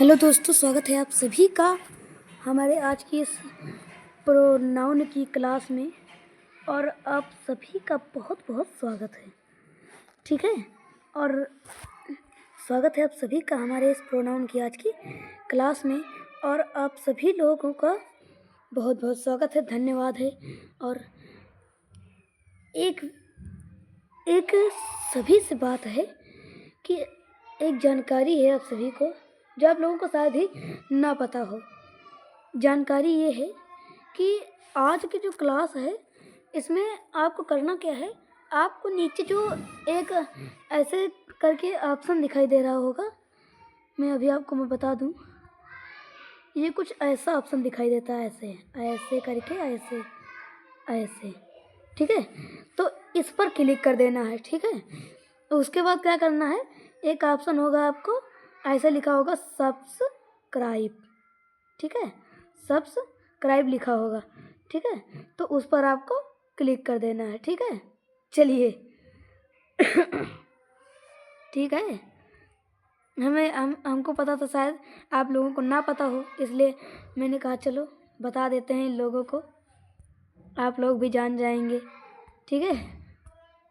Hello दोस्तों, स्वागत है आप सभी का हमारे आज की इस प्रोनाउन की क्लास में। और आप सभी का बहुत बहुत स्वागत है, ठीक है। और स्वागत है आप सभी का हमारे इस प्रोनाउन की आज की क्लास में। और आप सभी लोगों का बहुत बहुत स्वागत है, धन्यवाद है। और एक सभी से बात है कि एक जानकारी है आप सभी को, जो आप लोगों को शायद ही ना पता हो। जानकारी ये है कि आज की जो क्लास है इसमें आपको करना क्या है। आपको नीचे जो एक ऐसे करके ऑप्शन दिखाई दे रहा होगा, मैं बता दूं, ये कुछ ऐसा ऑप्शन दिखाई देता है, ऐसे ऐसे करके, ऐसे ऐसे, ठीक है। तो इस पर क्लिक कर देना है, ठीक है। तो उसके बाद क्या करना है, एक ऑप्शन होगा, आपको ऐसे लिखा होगा सब्सक्राइब, ठीक है। सब्सक्राइब लिखा होगा, ठीक है। तो उस पर आपको क्लिक कर देना है, ठीक है। चलिए ठीक है। हमको पता था शायद आप लोगों को ना पता हो, इसलिए मैंने कहा चलो बता देते हैं इन लोगों को, आप लोग भी जान जाएंगे, ठीक है।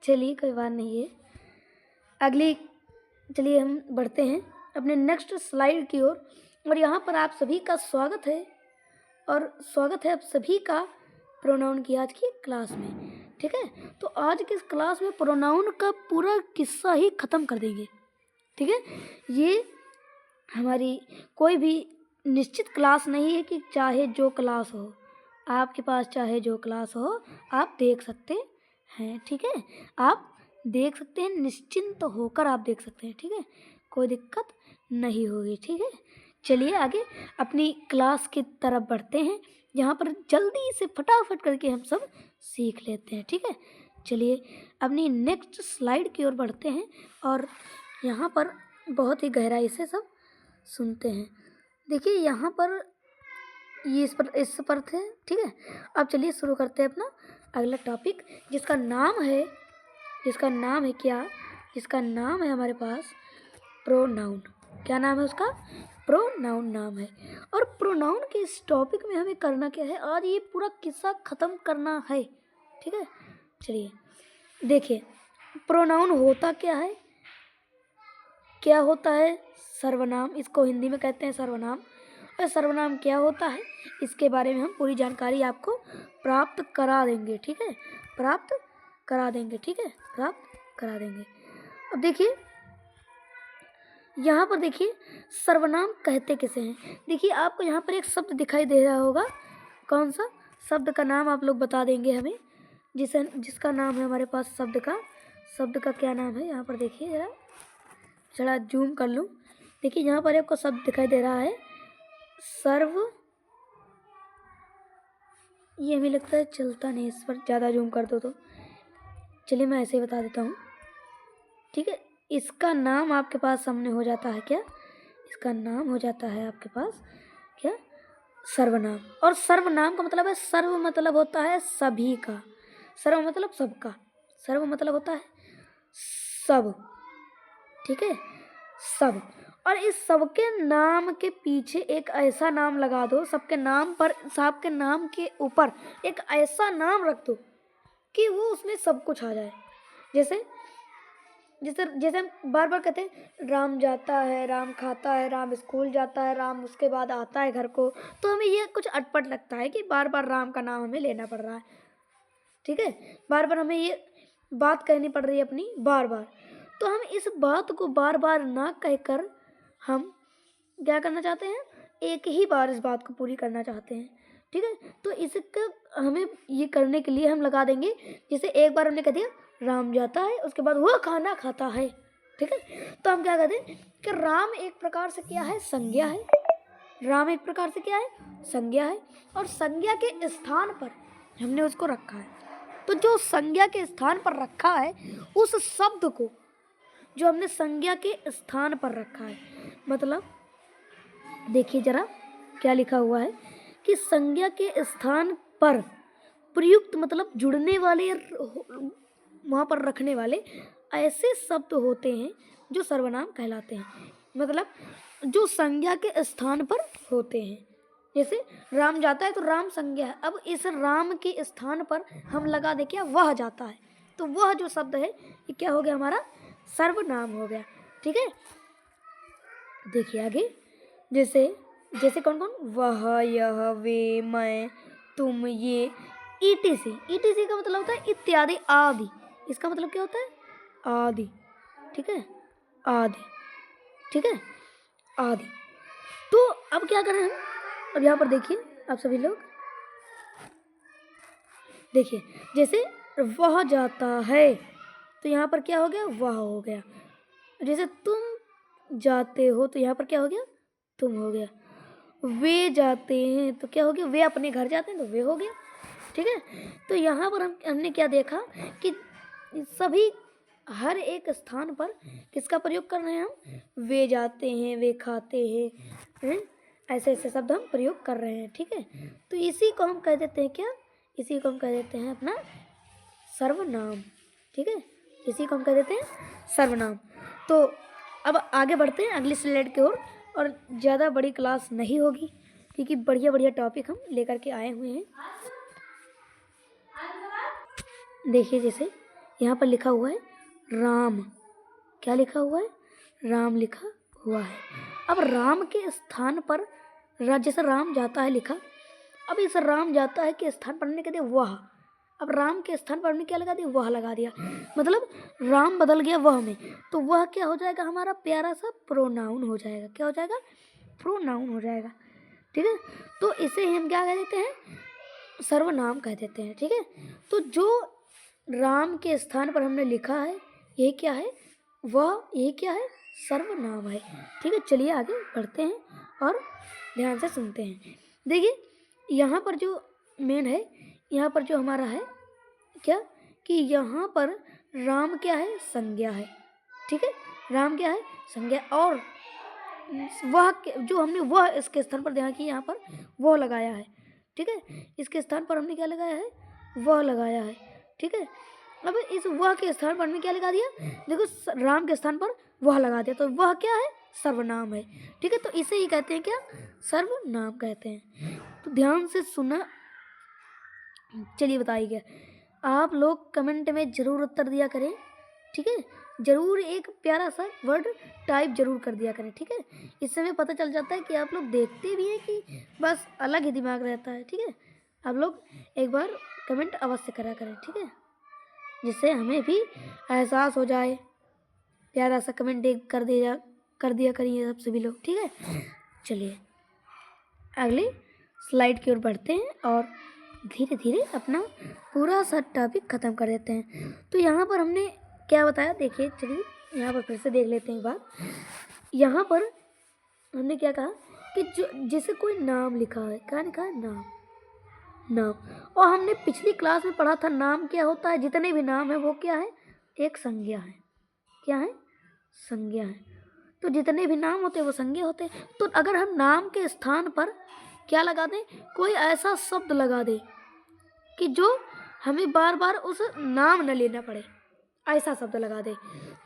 चलिए कोई बात नहीं है। चलिए हम बढ़ते हैं अपने नेक्स्ट स्लाइड की ओर। और यहाँ पर आप सभी का स्वागत है, और स्वागत है आप सभी का प्रोनाउन की आज की क्लास में, ठीक है। तो आज की इस क्लास में प्रोनाउन का पूरा किस्सा ही ख़त्म कर देंगे, ठीक है। ये हमारी कोई भी निश्चित क्लास नहीं है कि चाहे जो क्लास हो आपके पास, चाहे जो क्लास हो आप देख सकते हैं, ठीक है। आप देख सकते हैं, निश्चिंत होकर आप देख सकते हैं, ठीक है। कोई दिक्कत नहीं होगी, ठीक है। चलिए आगे अपनी क्लास की तरफ बढ़ते हैं, यहाँ पर जल्दी से फटाफट करके हम सब सीख लेते हैं, ठीक है। चलिए अपनी नेक्स्ट स्लाइड की ओर बढ़ते हैं, और यहाँ पर बहुत ही गहराई से सब सुनते हैं। देखिए यहाँ पर ये इस पर थे, ठीक है। अब चलिए शुरू करते हैं अपना अगला टॉपिक, जिसका नाम है क्या, जिसका नाम है हमारे पास प्रोनाउन। क्या नाम है उसका? प्रोनाउन नाम है। और प्रोनाउन के इस टॉपिक में हमें करना क्या है, आज ये पूरा किस्सा ख़त्म करना है, ठीक है। चलिए देखिए, प्रोनाउन होता क्या है, क्या होता है सर्वनाम, इसको हिंदी में कहते हैं सर्वनाम। और सर्वनाम क्या होता है, इसके बारे में हम पूरी जानकारी आपको प्राप्त करा देंगे, ठीक है। प्राप्त करा देंगे, ठीक है, प्राप्त करा देंगे। अब देखिए यहाँ पर, देखिए सर्वनाम कहते किसे हैं। देखिए आपको यहाँ पर एक शब्द दिखाई दे रहा होगा, कौन सा शब्द का नाम आप लोग बता देंगे हमें, जिसका नाम है हमारे पास शब्द का क्या नाम है। यहाँ पर देखिए, जरा जूम कर लूँ। देखिए यहाँ पर आपको शब्द दिखाई दे रहा है सर्व। ये हमें लगता है चलता नहीं, इस पर ज़्यादा जूम कर दो तो। चलिए मैं ऐसे ही बता देता हूँ, ठीक है। इसका नाम आपके पास सामने हो जाता है क्या, इसका नाम हो जाता है आपके पास क्या, सर्वनाम। और सर्वनाम का मतलब है, सर्व मतलब होता है सभी का, सर्व मतलब सबका, सर्व मतलब होता है सब, ठीक है, सब। और इस सबके नाम के पीछे एक ऐसा नाम लगा दो, सबके नाम पर, सबके नाम के ऊपर एक ऐसा नाम रख दो कि वो उसमें सब कुछ आ जाए। जैसे जैसे हम बार बार कहते हैं राम जाता है, राम खाता है, राम स्कूल जाता है, राम उसके बाद आता है घर को, तो हमें ये कुछ अटपट लगता है कि बार बार राम का नाम हमें लेना पड़ रहा है, ठीक है। बार बार हमें ये बात कहनी पड़ रही है अपनी, बार बार। तो हम इस बात को बार बार ना कहकर हम क्या करना चाहते हैं, एक ही बार इस बात को पूरी करना चाहते हैं, ठीक है। तो इसका हमें ये करने के लिए हम लगा देंगे, जैसे एक बार हमने कह दिया राम जाता है, उसके बाद वह खाना खाता है, ठीक है। तो हम क्या कहते हैं कि राम एक प्रकार से क्या है, संज्ञा है। राम एक प्रकार से क्या है, संज्ञा है। और संज्ञा के स्थान पर हमने उसको रखा है। तो जो संज्ञा के स्थान पर रखा है, उस शब्द को जो हमने संज्ञा के स्थान पर रखा है, मतलब देखिए जरा क्या लिखा हुआ है कि संज्ञा के स्थान पर प्रयुक्त मतलब जुड़ने वाले, वहाँ पर रखने वाले ऐसे शब्द होते हैं जो सर्वनाम कहलाते हैं। मतलब जो संज्ञा के स्थान पर होते हैं। जैसे राम जाता है तो राम संज्ञा है। अब इस राम के स्थान पर हम लगा दे क्या, वह जाता है, तो वह जो शब्द है ये क्या हो गया, हमारा सर्वनाम हो गया। ठीक है, देखिए आगे, जैसे जैसे कौन कौन, वह, यह, वे, मैं, तुम, ये, ईटीसी। ईटीसी का मतलब होता है इत्यादि, आदि। इसका मतलब क्या होता है, आदि। ठीक है, आदि। ठीक है, आदि। तो अब क्या करें हम, अब यहाँ पर देखिए आप सभी लोग, देखिए जैसे वह जाता है तो यहाँ पर क्या हो गया, वह हो गया। जैसे तुम जाते हो तो यहाँ पर क्या हो गया, तुम हो गया। वे जाते हैं तो क्या हो गया, वे अपने घर जाते हैं तो वे हो गया। ठीक है, तो यहाँ पर हमने क्या देखा कि सभी हर एक स्थान पर किसका प्रयोग कर रहे हैं हम, वे जाते हैं, वे खाते हैं, ऐसे ऐसे शब्द हम प्रयोग कर रहे हैं। ठीक है, तो इसी को हम कह देते हैं क्या, इसी को हम कह देते हैं अपना सर्वनाम। ठीक है, इसी को हम कह देते हैं सर्वनाम। तो अब आगे बढ़ते हैं अगली स्लाइड की ओर, और ज़्यादा बड़ी क्लास नहीं होगी क्योंकि बढ़िया बढ़िया टॉपिक हम लेकर के आए हुए हैं। देखिए जैसे यहाँ पर लिखा हुआ है राम, क्या लिखा हुआ है, राम लिखा हुआ है। अब राम के स्थान पर जैसे राम जाता है लिखा, अब इस राम जाता है के स्थान पर हमने कह दिया वह। अब राम के स्थान पर हमने क्या लगा दिया, वह लगा दिया, मतलब राम बदल गया वह में, तो वह क्या हो जाएगा, हमारा प्यारा सा प्रोनाउन हो जाएगा। क्या हो जाएगा, प्रोनाउन हो जाएगा। ठीक है, तो इसे हम क्या कह देते हैं, सर्वनाम कह देते हैं। ठीक है, तो जो राम के स्थान पर हमने लिखा है ये क्या है, वह, ये क्या है, सर्वनाम है। ठीक है, चलिए आगे बढ़ते हैं और ध्यान से सुनते हैं। देखिए यहाँ पर जो मेन है, यहाँ पर जो हमारा है क्या, कि यहाँ पर राम क्या है, संज्ञा है। ठीक है, राम क्या है, संज्ञा, और वह जो हमने वह इसके स्थान पर ध्यान किया, यहाँ पर वह लगाया है। ठीक है, इसके स्थान पर हमने क्या लगाया है, वह लगाया है। ठीक है, अब इस वह के स्थान पर हमने क्या लगा दिया, देखो राम के स्थान पर वह लगा दिया, तो वह क्या है, सर्वनाम है। ठीक है, तो इसे ही कहते हैं क्या, सर्वनाम कहते हैं। तो ध्यान से सुना, चलिए बताइए, आप लोग कमेंट में ज़रूर उत्तर दिया करें। ठीक है, ज़रूर एक प्यारा सा वर्ड टाइप ज़रूर कर दिया करें। ठीक है, इससे हमें पता चल जाता है कि आप लोग देखते भी हैं कि बस अलग ही दिमाग रहता है। ठीक है, आप लोग एक बार कमेंट अवश्य करा करें। ठीक है, जिससे हमें भी एहसास हो जाए, प्यारा सा कमेंट कर दिया करिए सब सभी लोग। ठीक है, चलिए अगली स्लाइड की ओर बढ़ते हैं और धीरे धीरे अपना पूरा सा टॉपिक ख़त्म कर देते हैं। तो यहाँ पर हमने क्या बताया, देखिए चलिए यहाँ पर फिर से देख लेते हैं बात। यहाँ पर हमने क्या कहा कि जो जैसे कोई नाम लिखा है, क्या लिखा है, नाम, नाम, और हमने पिछली क्लास में पढ़ा था नाम क्या होता है, जितने भी नाम है वो क्या है, एक संज्ञा है। क्या है, संज्ञा है। तो जितने भी नाम होते हैं वो संज्ञा होते हैं। तो अगर हम नाम के स्थान पर क्या लगा दें, कोई ऐसा शब्द लगा दें कि जो हमें बार बार उस नाम न लेना पड़े, ऐसा शब्द लगा दें,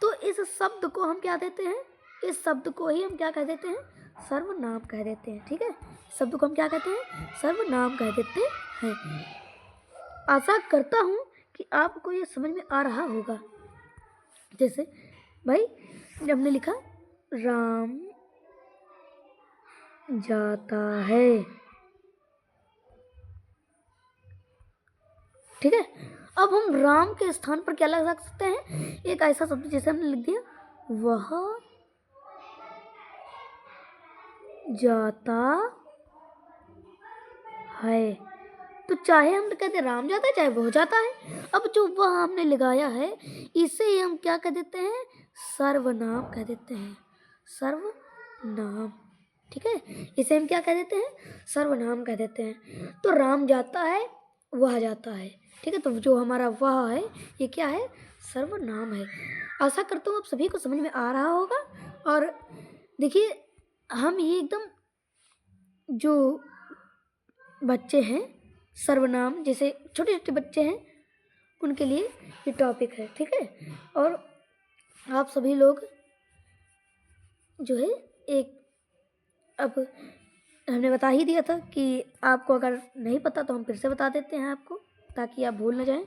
तो इस शब्द को हम क्या देते हैं, इस शब्द को ही हम क्या कह देते हैं, सर्वनाम कह देते हैं। ठीक है, शब्द को हम क्या कहते हैं, सर्वनाम कह देते हैं। आशा करता हूँ कि आपको ये समझ में आ रहा होगा। जैसे भाई जब हमने लिखा राम जाता है, ठीक है, अब हम राम के स्थान पर क्या लगा सकते हैं, एक ऐसा शब्द जैसे हमने लिख दिया वह जाता है, तो चाहे हम कहते राम जाता है चाहे वह जाता है, अब जो वह हमने लगाया है इसे ही हम क्या कह देते हैं, सर्वनाम कह देते हैं, सर्वनाम। ठीक है, इसे हम क्या कह देते हैं, सर्वनाम कह देते हैं। तो राम जाता है, वह जाता है। ठीक है, तो जो हमारा वह है ये क्या है, सर्वनाम है। आशा करता हूँ आप सभी को समझ में आ रहा होगा। और देखिए हम ये एकदम जो बच्चे हैं, सर्वनाम जैसे छोटे छोटे बच्चे हैं उनके लिए ये टॉपिक है। ठीक है, और आप सभी लोग जो है एक, अब हमने बता ही दिया था कि आपको अगर नहीं पता तो हम फिर से बता देते हैं आपको, ताकि आप भूल ना जाएं।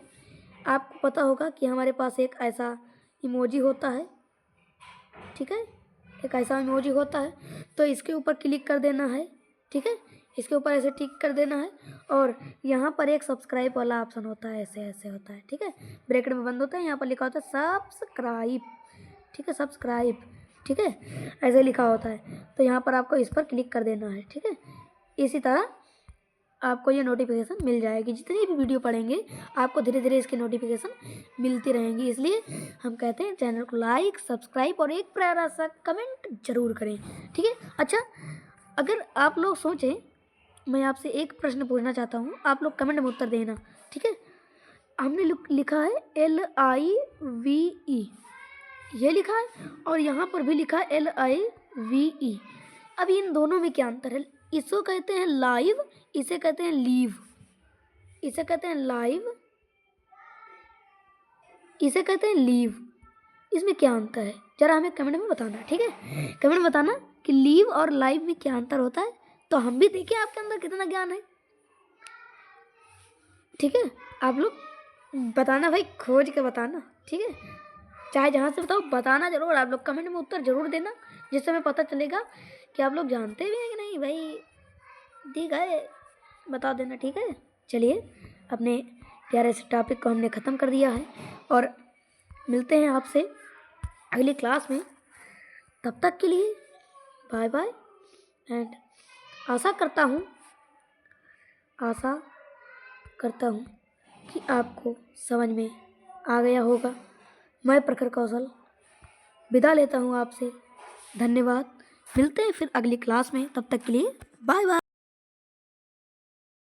आपको पता होगा कि हमारे पास एक ऐसा इमोजी होता है, ठीक है, एक ऐसा इमोजी होता है, तो इसके ऊपर क्लिक कर देना है, ठीक है, इसके ऊपर ऐसे टिक कर देना है, और यहाँ पर एक सब्सक्राइब वाला ऑप्शन होता है, ऐसे ऐसे होता है, ठीक है, ब्रैकेट में बंद होता है, यहाँ पर लिखा होता है सब्सक्राइब, ठीक है, सब्सक्राइब, ठीक है, ऐसे लिखा होता है, तो यहाँ पर आपको इस पर क्लिक कर देना है, ठीक है। इसी तरह आपको ये नोटिफिकेशन मिल जाएगी, जितनी भी वीडियो पढ़ेंगे आपको धीरे धीरे इसकी नोटिफिकेशन मिलती रहेंगी। इसलिए हम कहते हैं चैनल को लाइक, सब्सक्राइब और एक प्यारा सा कमेंट जरूर करें, ठीक है। अच्छा, अगर आप लोग सोचें, मैं आपसे एक प्रश्न पूछना चाहता हूँ, आप लोग कमेंट में उत्तर देना, ठीक है। हमने लिखा है LIVE, ये लिखा है, और यहाँ पर भी लिखा है LIVE। अब इन दोनों में क्या अंतर है? इसको कहते हैं लाइव, इसे कहते हैं लीव, इसे कहते हैं लाइव, इसे कहते हैं लीव। इसमें क्या अंतर है जरा हमें कमेंट में बताना, ठीक है, कमेंट में बताना कि लीव और लाइव में क्या अंतर होता है, तो हम भी देखें आपके अंदर कितना ज्ञान है, ठीक है। आप लोग बताना भाई, खोज के बताना, ठीक है, चाहे जहाँ से बताओ बताना जरूर, आप लोग कमेंट में उत्तर जरूर देना, जिससे हमें पता चलेगा कि आप लोग जानते भी हैं कि नहीं भाई, ठीक है, बता देना, ठीक है। चलिए, अपने प्यारे से टॉपिक को हमने ख़त्म कर दिया है, और मिलते हैं आपसे अगली क्लास में। तब तक के लिए बाय बाय, एंड आशा करता हूँ कि आपको समझ में आ गया होगा। मैं प्रखर कौशल विदा लेता हूँ आपसे, धन्यवाद। मिलते हैं फिर अगली क्लास में, तब तक के लिए बाय बाय।